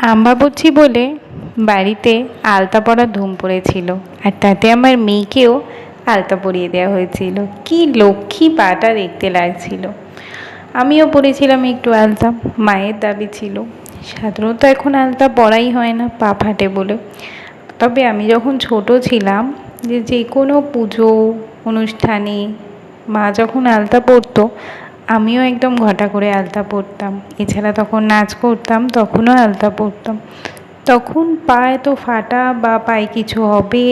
আম্বাবুচি বলে বাড়িতে আলতা পরার ধুম পড়েছিল, আর তাতে আমার মেয়েকেও আলতা পরিয়ে দেওয়া হয়েছিল। কি লক্ষ্মী পাটা দেখতে লাগছিল। আমিও পরেছিলাম একটু আলতা, মায়ের দাবি ছিল। সাধারণত এখন আলতা পরাই হয় না, পা ফাটে বলে। তবে আমি যখন ছোট ছিলাম, যে কোনো পুজো অনুষ্ঠানে মা যখন আলতা পরতো, আমিও একদম ঘটা করে আলতা পরতাম। এছাড়া তখন নাচ করতাম, তখনও আলতা পরতাম। তখন পা এত ফাটা বা পায়ে কিছু হবে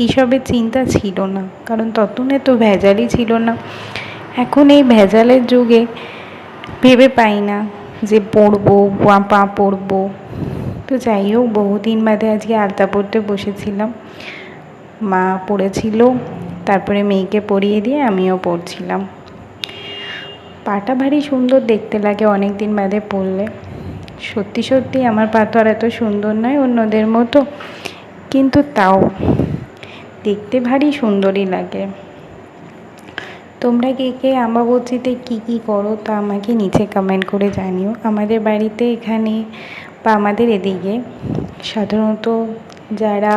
এইসবের চিন্তা ছিল না, কারণ তখন এত ভেজালই ছিল না। এখন এই ভেজালের যুগে ভেবে পাই না যে পরবো বা পা পরবো। তো যাই হোক, বহুদিন বাদে আজকে আলতা পরতে বসেছিলাম। মা পরেছিল, তারপরে মেয়েকে পরিয়ে দিয়ে আমিও পরছিলাম। পাটা ভারী সুন্দর দেখতে লাগে অনেক দিন বাদে পরলে। সত্যি সত্যি আমার পা তো আর এত সুন্দর নয় অন্যদের মতো, কিন্তু তাও দেখতে ভারী সুন্দরই লাগে। তোমরা কে কে আম্বাবুচিতে কী কী করো তা আমাকে নিচে কমেন্ট করে জানিও। আমাদের বাড়িতে এখানে বা আমাদের এদিকে সাধারণত যারা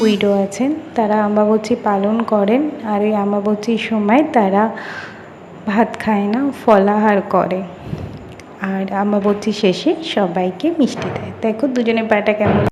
উইডো আছেন তারা আম্বাবুচি পালন করেন, আর ওই আম্বাবুচির সময় তারা ভাত খায় না, ফলাহার করে। আর আম্বাবুচি শেষে সবাইকে মিষ্টি দেয়। দেখো দুজনে পাটা কেমন।